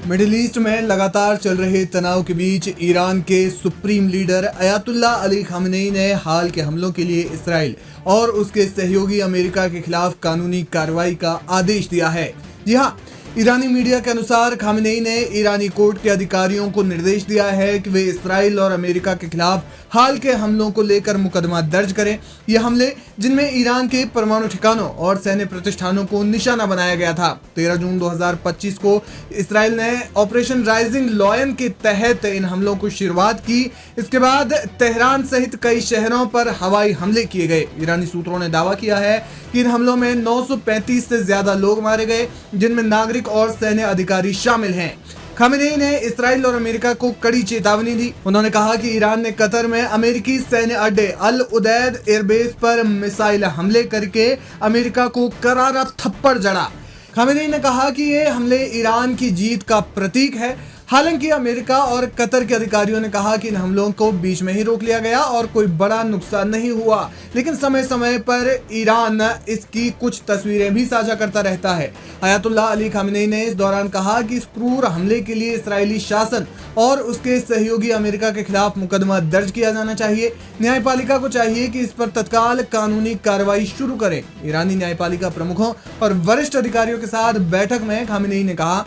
Middle east में लगातार चल रहे तनाव के बीच ईरान के supreme leader Ayatollah Ali Khamenei ने हाल के हमलों के लिए इसराइल और उसके सहयोगी अमेरिका के खिलाफ कानूनी कार्रवाई का आदेश दिया है। जी हाँ, ईरानी मीडिया के अनुसार खामेनी ने ईरानी कोर्ट के अधिकारियों को निर्देश दिया है कि वे इसराइल और अमेरिका के खिलाफ हाल के हमलों को लेकर मुकदमा दर्ज करें। ये हमले, जिनमें ईरान के परमाणु ठिकानों और सैन्य प्रतिष्ठानों को निशाना बनाया गया था। 13 जून 2025 को इसराइल ने ऑपरेशन राइजिंग लॉयन के तहत इन हमलों को शुरुआत की। इसके बाद तेहरान सहित कई शहरों पर हवाई हमले किए गए। ईरानी सूत्रों ने दावा किया है कि इन हमलों में 935 से ज्यादा लोग मारे गए, जिनमें नागरिक और सैन्य अधिकारी शामिल हैं। खामेनी ने इसराइल और अमेरिका को कड़ी चेतावनी दी। उन्होंने कहा कि ईरान ने कतर में अमेरिकी सैन्य अड्डे अल उदैद एयरबेस पर मिसाइल हमले करके अमेरिका को करारा थप्पड़ जड़ा। खामेनी ने कहा कि ये हमले ईरान की जीत का प्रतीक है। हालांकि अमेरिका और कतर के अधिकारियों ने कहा कि इन हमलों को बीच में ही रोक लिया गया और कोई बड़ा नुकसान नहीं हुआ, लेकिन समय समय पर ईरान इसकी कुछ तस्वीरें भी साझा करता रहता है। अयातुल्ला अली खामेनी ने इस दौरान कहा कि इस क्रूर हमले के लिए इस्राएली शासन और उसके सहयोगी अमेरिका के खिलाफ मुकदमा दर्ज किया जाना चाहिए। न्यायपालिका को चाहिए कि इस पर तत्काल कानूनी कार्रवाई शुरू करे। ईरानी न्यायपालिका प्रमुखों और वरिष्ठ अधिकारियों के साथ बैठक में खामेनी ने कहा,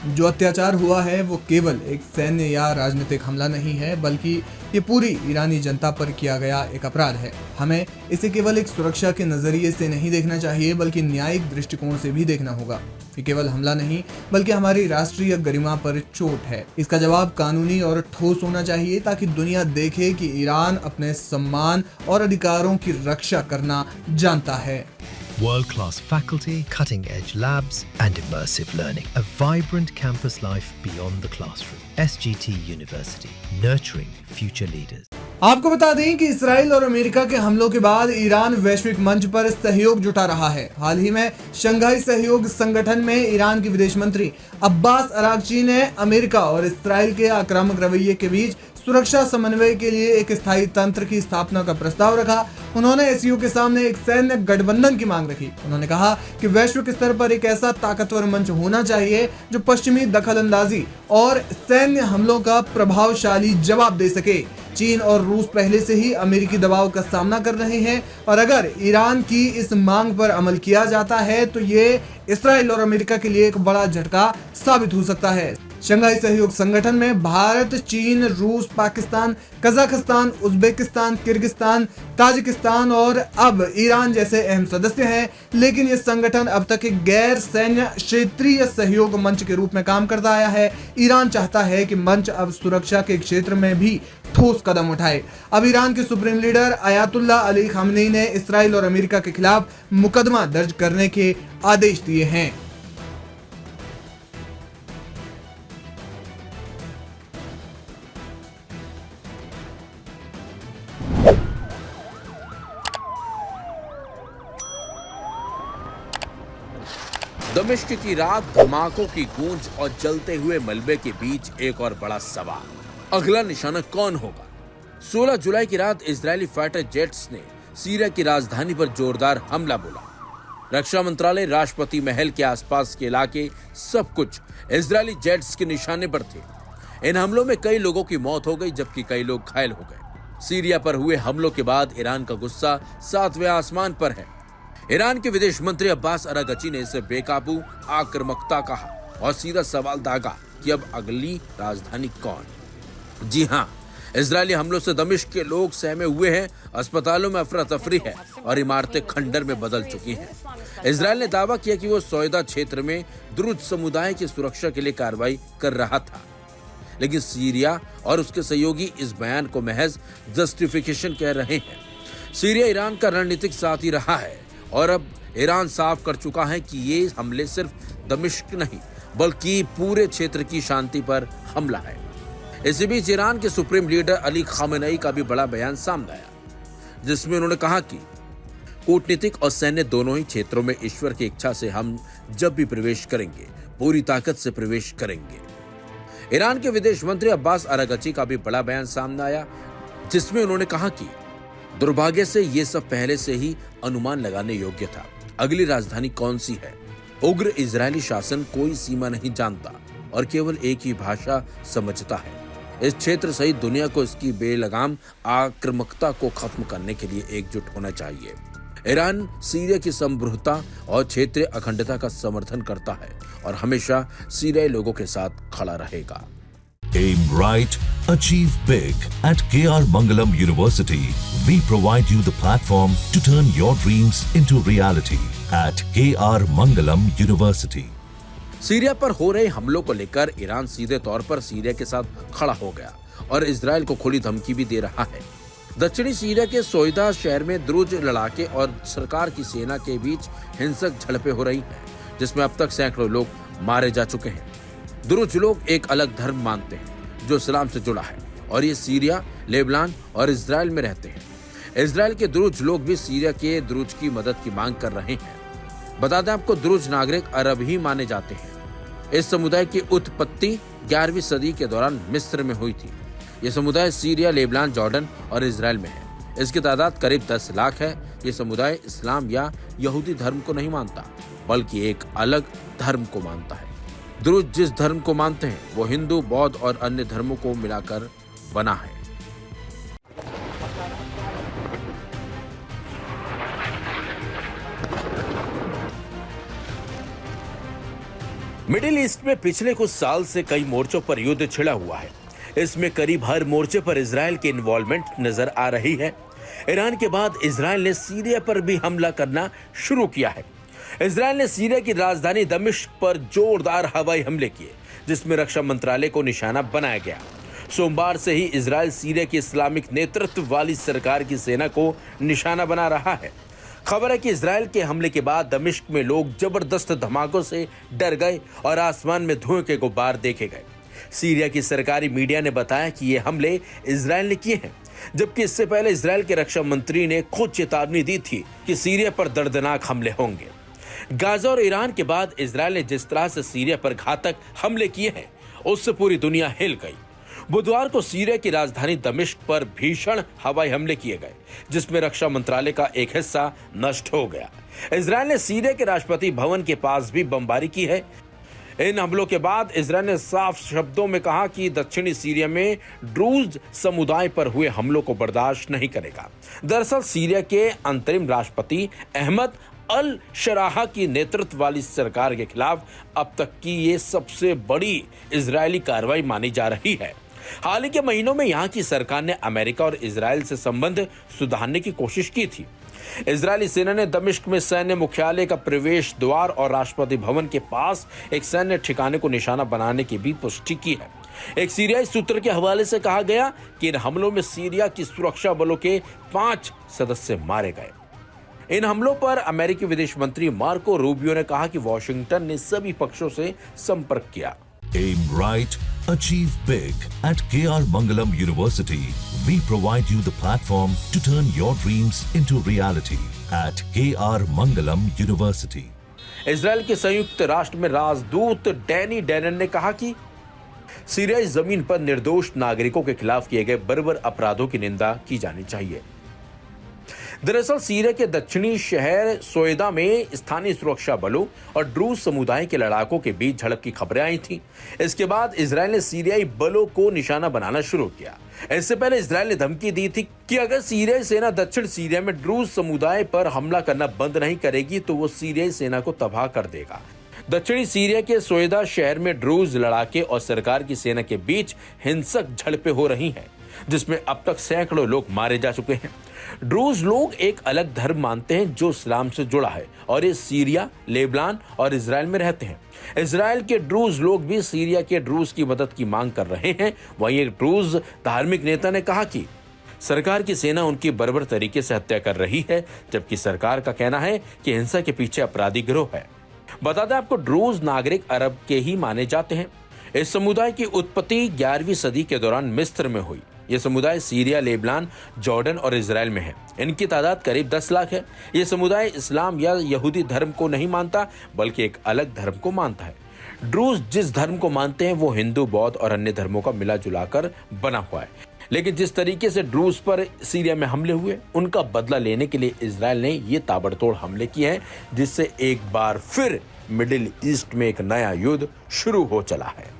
जो अत्याचार हुआ है वो केवल एक सैन्य या राजनीतिक हमला नहीं है, बल्कि ये पूरी ईरानी जनता पर किया गया एक अपराध है। हमें इसे केवल एक सुरक्षा के नजरिए से नहीं देखना चाहिए, बल्कि न्यायिक दृष्टिकोण से भी देखना होगा। ये केवल हमला नहीं, बल्कि हमारी राष्ट्रीय गरिमा पर चोट है। इसका जवाब कानूनी और ठोस होना चाहिए, ताकि दुनिया देखे कि ईरान अपने सम्मान और अधिकारों की रक्षा करना जानता है। World-class faculty, cutting-edge labs and immersive learning. A vibrant campus life beyond the classroom. SGT University, nurturing future leaders. आपको बता दें कि इसराइल और अमेरिका के हमलों के बाद ईरान वैश्विक मंच पर सहयोग जुटा रहा है। हाल ही में शंघाई सहयोग संगठन में ईरान के विदेश मंत्री अब्बास अरागची ने अमेरिका और इसराइल के आक्रामक रवैये के बीच सुरक्षा समन्वय के लिए एक स्थायी तंत्र की स्थापना का प्रस्ताव रखा। उन्होंने एससीओ के सामने एक सैन्य गठबंधन की मांग रखी। उन्होंने कहा कि वैश्विक स्तर पर एक ऐसा ताकतवर मंच होना चाहिए जो पश्चिमी दखलंदाजी और सैन्य हमलों का प्रभावशाली जवाब दे सके। चीन और रूस पहले से ही अमेरिकी दबाव का सामना कर रहे हैं, और अगर ईरान की इस मांग पर अमल किया जाता है तो ये इसराइल और अमेरिका के लिए एक बड़ा झटका साबित हो सकता है। शंघाई सहयोग संगठन में भारत, चीन, रूस, Pakistan, Kazakhstan, Uzbekistan, Kyrgyzstan, Tajikistan और अब ईरान जैसे अहम सदस्य हैं, लेकिन ये संगठन अब तक एक गैर सैन्य क्षेत्रीय सहयोग मंच के रूप में काम करता आया है। ईरान चाहता है कि मंच अब सुरक्षा के क्षेत्र में भी ठोस कदम उठाए। अब ईरान के supreme leader Ayatollah Ali Khamenei ने इसराइल और अमेरिका के खिलाफ मुकदमा दर्ज करने के आदेश दिए हैं। दमिश्क की रात, धमाकों की गूंज और जलते हुए मलबे के बीच एक और बड़ा सवाल, अगला निशाना कौन होगा? 16 जुलाई की रात इजरायली फाइटर जेट्स ने सीरिया की राजधानी पर जोरदार हमला बोला। रक्षा मंत्रालय, राष्ट्रपति महल के आसपास के इलाके, सब कुछ इजरायली जेट्स के निशाने पर थे। इन हमलों में कई लोगों की मौत हो गई, जबकि कई लोग घायल हो गए। सीरिया पर हुए हमलों के बाद ईरान का गुस्सा 7वें आसमान पर है। ईरान के विदेश मंत्री अब्बास अरागची ने इसे बेकाबू आक्रामकता कहा और सीधा सवाल दागा कि अब अगली राजधानी कौन? जी हाँ, इजरायली हमलों से दमिश्क के लोग सहमे हुए हैं। अस्पतालों में अफरा तफरी है और इमारतें खंडर में बदल चुकी हैं। इजरायल ने दावा किया कि वो सौदा क्षेत्र में दुरूद समुदाय की सुरक्षा के लिए कार्रवाई कर रहा था, लेकिन सीरिया और उसके सहयोगी इस बयान को महज जस्टिफिकेशन कह रहे हैं। सीरिया ईरान का रणनीतिक साथी रहा है और अब ईरान साफ कर चुका है कि ये हमले सिर्फ दमिश्क नहीं, बल्कि पूरे क्षेत्र की शांति पर हमला है। इसी बीच ईरान के सुप्रीम लीडर अली खामेनी का भी बड़ा बयान सामने आया, जिसमें उन्होंने कहा कि कूटनीतिक और सैन्य दोनों ही क्षेत्रों में ईश्वर की इच्छा से हम जब भी प्रवेश करेंगे, पूरी ताकत से प्रवेश करेंगे। ईरान के विदेश मंत्री अब्बास अरागची का भी बड़ा बयान सामने आया, जिसमें उन्होंने कहा कि दुर्भाग्य से ये सब पहले से ही अनुमान लगाने योग्य था। अगली राजधानी कौन सी है? उग्र इजरायली शासन कोई सीमा नहीं जानता और केवल एक ही भाषा समझता है। इस क्षेत्र सहित दुनिया को इसकी बेलगाम आक्रामकता को खत्म करने के लिए एकजुट होना चाहिए। ईरान सीरिया की समृद्धता और क्षेत्रीय अखंडता का समर्थन करता है और हमेशा सीरियाई लोगों के साथ खड़ा रहेगा। Aim right, achieve big. At KR Mangalam University, we provide you the platform to turn your dreams into reality. At KR Mangalam University. Syria पर हो रहे हमलों को लेकर ईरान सीधे तौर पर सीरिया के साथ खड़ा हो गया और इजराइल को खुली धमकी भी दे रहा है। दक्षिणी सीरिया के सोइदा शहर में द्रुज लड़ाके और सरकार की सेना के बीच हिंसक झड़पें हो रही हैं, जिसमें अब तक सैकड़ों लोग मारे जा चुके हैं। द्रुज लोग एक अलग धर्म मानते हैं जो इस्लाम से जुड़ा है और ये सीरिया, लेबनान और इजराइल में रहते हैं। इजराइल के द्रुज लोग भी सीरिया के द्रुज की मदद की मांग कर रहे हैं। बता दें आपको, द्रुज नागरिक अरब ही माने जाते हैं। इस समुदाय की उत्पत्ति 11वीं सदी के दौरान मिस्र में हुई थी। यह समुदाय सीरिया, लेबनान, जॉर्डन और इजराइल में है। इसकी तादाद करीब 10 लाख है। ये समुदाय इस्लाम या यहूदी धर्म को नहीं मानता, बल्कि एक अलग धर्म को मानता है। द्रुज जिस धर्म को मानते हैं वो हिंदू, बौद्ध और अन्य धर्मों को मिलाकर बना है। मिडिल ईस्ट में पिछले कुछ साल से कई मोर्चों पर युद्ध छिड़ा हुआ है। इसमें करीब हर मोर्चे पर इजराइल की इन्वॉल्वमेंट नजर आ रही है। ईरान के बाद इजराइल ने सीरिया पर भी हमला करना शुरू किया है। इजराइल ने सीरिया की राजधानी दमिश्क पर जोरदार हवाई हमले किए, जिसमें रक्षा मंत्रालय को निशाना बनाया गया। सोमवार से ही इजराइल सीरिया की इस्लामिक नेतृत्व वाली सरकार की सेना को निशाना बना रहा है। खबर है कि इजराइल के हमले के बाद दमिश्क में लोग जबरदस्त धमाकों से डर गए और आसमान में धुएं के गुब्बार देखे गए। सीरिया की सरकारी मीडिया ने बताया कि ये हमले इजराइल ने किए हैं, जबकि इससे पहले इजराइल के रक्षा मंत्री ने खुद चेतावनी दी थी कि सीरिया पर दर्दनाक हमले होंगे। गाजा और ईरान के बाद इजराइल ने जिस तरह से सीरिया पर घातक हमले किए हैं, उससे पूरी दुनिया हिल गई। बुधवार को सीरिया की राजधानी दमिश्क पर भीषण हवाई हमले किए गए, जिसमें रक्षा मंत्रालय का एक हिस्सा नष्ट हो गया। इजराइल ने सीरिया के राष्ट्रपति भवन के पास भी बमबारी की है। इन हमलों के बाद इजराइल ने साफ शब्दों में कहा कि दक्षिणी सीरिया में ड्रूज समुदाय पर हुए हमलों को बर्दाश्त नहीं करेगा। दरअसल सीरिया के अंतरिम राष्ट्रपति अहमद अल शराह की नेतृत्व वाली सरकार के खिलाफ अब तक की ये सबसे बड़ी इजरायली कार्रवाई मानी जा रही है। हाल ही के महीनों में यहाँ की सरकार ने अमेरिका और इजराइल से संबंध सुधारने की कोशिश की थी। इजरायली सेना ने दमिश्क में सैन्य मुख्यालय का प्रवेश द्वार और राष्ट्रपति भवन के पास एक सैन्य ठिकाने को निशाना बनाने की भी पुष्टि की है। एक सीरियाई सूत्र के हवाले से कहा गया कि इन हमलों में सीरिया की सुरक्षा बलों के 5 सदस्य मारे गए। इन हमलों पर अमेरिकी विदेश मंत्री मार्को रूबियो ने कहा कि वॉशिंगटन ने सभी पक्षों से संपर्क किया। Aim right, achieve big. At KR Mangalam University, we provide you the platform to turn your dreams into reality. At KR Mangalam University. Israel के संयुक्त राष्ट्र में राजदूत डैनी डैनन ने कहा कि सीरियाई जमीन पर निर्दोष नागरिकों के खिलाफ किए गए बर्बर अपराधों की निंदा की जानी चाहिए। दरअसल सीरिया के दक्षिणी शहर सोइदा में स्थानीय सुरक्षा बलों और ड्रूज समुदाय के लड़ाकों के बीच झड़प की खबरें आई थीं। इसके बाद इजराइल ने सीरियाई बलों को निशाना बनाना शुरू किया। इससे पहले इजराइल ने धमकी दी थी कि अगर सीरियाई सेना दक्षिण सीरिया में ड्रूज समुदाय पर हमला करना बंद नहीं करेगी तो वो सीरियाई सेना को तबाह कर देगा। दक्षिणी सीरिया के सोइदा शहर में ड्रूज लड़ाके और सरकार की सेना के बीच हिंसक झड़पें हो रही हैं, जिसमें अब तक सैकड़ों लोग मारे जा चुके हैं। ड्रूज लोग एक अलग धर्म मानते हैं जो इस्लाम से जुड़ा है और ये सीरिया, लेबनान और इजराइल में रहते हैं। इजराइल के ड्रूज लोग भी सीरिया के ड्रूज की मदद की मांग कर रहे हैं। वहीं एक ड्रूज धार्मिक नेता ने कहा कि सरकार की सेना उनकी बर्बर तरीके से हत्या कर रही है, जबकि सरकार का कहना है कि हिंसा के पीछे अपराधी गिरोह है। बता दें आपको, ड्रूज नागरिक अरब के ही माने जाते हैं। इस समुदाय की उत्पत्ति 11वीं सदी के दौरान मिस्र में हुई। यह समुदाय सीरिया, लेबनान, जॉर्डन और इजराइल में है। इनकी तादाद करीब 10 लाख है। यह समुदाय इस्लाम या यहूदी धर्म को नहीं मानता, बल्कि एक अलग धर्म को मानता है। ड्रूज जिस धर्म को मानते हैं वो हिंदू, बौद्ध और अन्य धर्मों का मिला जुला कर बना हुआ है। लेकिन जिस तरीके से ड्रूज पर सीरिया में हमले हुए, उनका बदला लेने के लिए इजराइल ने ये ताबड़तोड़ हमले किए हैं, जिससे एक बार फिर मिडिल ईस्ट में एक नया युद्ध शुरू हो चला है।